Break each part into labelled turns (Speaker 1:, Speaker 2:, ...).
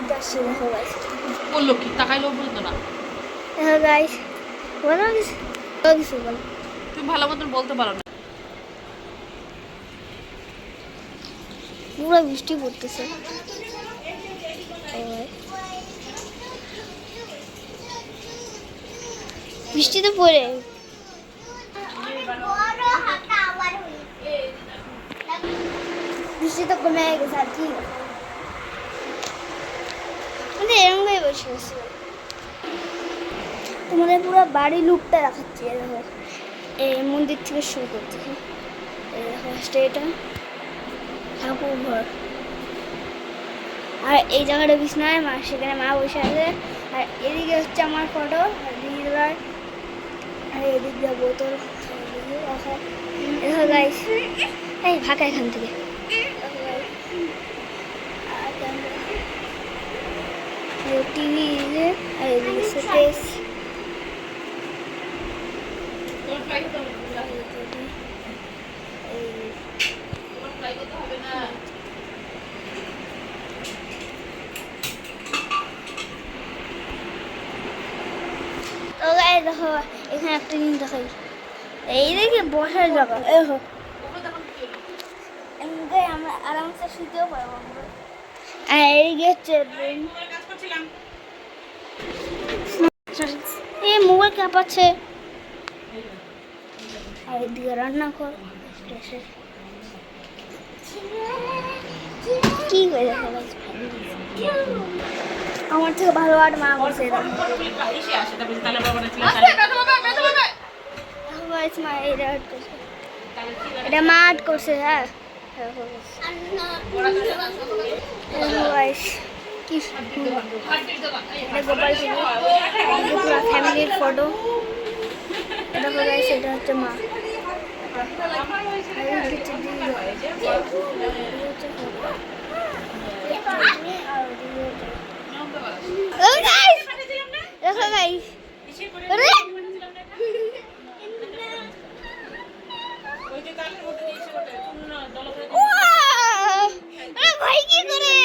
Speaker 1: যাচ্ছি দেখো গাইস।
Speaker 2: বললো কি তাকাইলো বলতো না।
Speaker 1: দেখো গাইস, বলো কিছু, কিছু বলো।
Speaker 2: তুমি ভালো মতন বলতে পারো না।
Speaker 1: পুরো বৃষ্টি পড়তেছে। বৃষ্টিতে পড়ে বৃষ্টি তো কমে গেছে আর কি, মানে এরকম ভাবে বসে গেছে। তোমাদের পুরো বাড়ি লুকটা দেখাচ্ছি। দেখো এই মন্দির থেকে শুরু করতে, এই দেখো এটা ঠাকুর ঘর, আর এই জায়গাটা বিছনায় মা, সেখানে মা বসে আছে। আর এদিকে হচ্ছে আমার ফটো, আর দিদিবার, আর এদিক দিয়ে বোতল। দেখো গাইস, এই ফাঁকা এখান থেকে। টিভি, আর এদিকে শোকেস। দেখো এখানে একটা জিনিস দেখাই, এইদিকে বসার জায়গা। দেখো আমরা আরামসে শুতেও পারবো। আর এইদিকে হচ্ছে এই মোবাইল কাঁপাচ্ছে। আর এদিকে রান্নাঘর, কি হয়ে যাবে আমার থেকে ভালো আর মা বসে। এটা মা আর্ট করছে। হ্যাঁ কি গোপাল পুরো ফ্যামিলির ফটো। দেখো গাইস, এটা হচ্ছে মা। দেখো গাইস, ভাই কি করে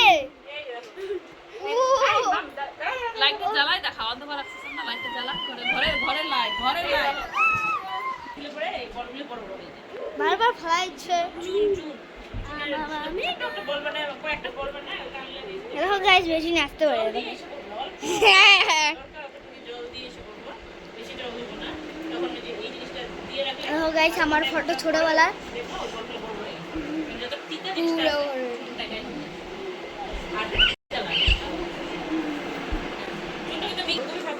Speaker 2: লাইটটা জ্বালাই দেখা, অন্ধকার আছে না, লাইটটা জ্বালা করে ঘরে ঘরে লাইট, ঘরে লাইট দিলে পরে এই বলগুলো বড় বড় হয়ে যায়।
Speaker 1: বারবার ফ্লাইছে। দেখো গাইস, বেশি নাচতে পারে। দেখো গাইস, আমার ফটো ছোটবেলা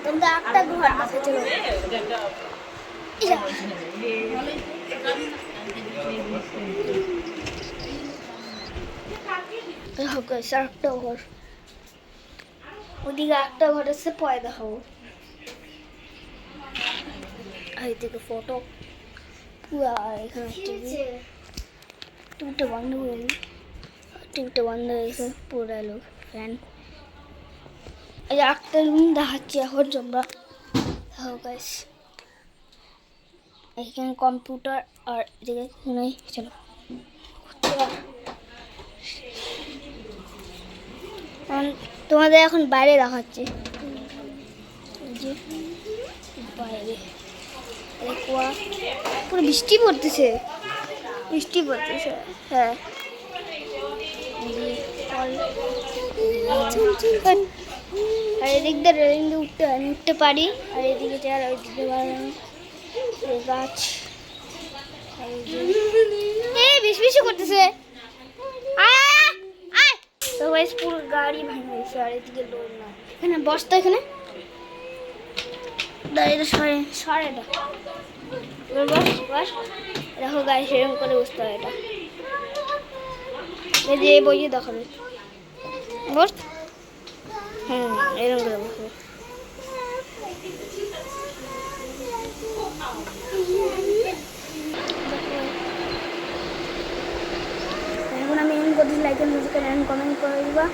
Speaker 1: তোমরা একটা ঘর আছে। চলো দেখো গাইস, একটা ঘর, ওদিকে একটা ঘর আছে, পরে দেখাবো। এইদিকে ফটো পুরা, এখানে টিভিটা বন্ধ হয়ে গেছে, টিভিটা বন্ধ হয়ে গেছে, পুরা লোক ফ্যান। এই একটা রুম দেখাচ্ছি এখন তোমরা। দেখো গাইস, এখানে কম্পিউটার, আর এদিকে নেই। চলো তোমাদের এখন বাইরে দেখাচ্ছি। বাইরে কুয়া, পুরো বৃষ্টি পড়তেছে, বৃষ্টি পড়তেছে। হ্যাঁ আর এদিক দিয়ে রেলিং দিয়ে উঠতে পারি। আর এদিকে যার, ওইদিকে গাছ, এই বেশি বেশি করতেছে। তো গাইস, পুরো গাড়ি ভাঙে গেছে। আর এদিকে লোক না, এখানে বসতো, এখানে দাঁড়িয়ে সরে এটা বস বস। দেখো গাইস, এরকম করে বসতে হয়। এটা এই যে বইয়ে দেখাবে, বস। এরকম করে বসবো। এখন আমি এমন করছি, লাইক এন্ড কমেন্ট করে দিবা।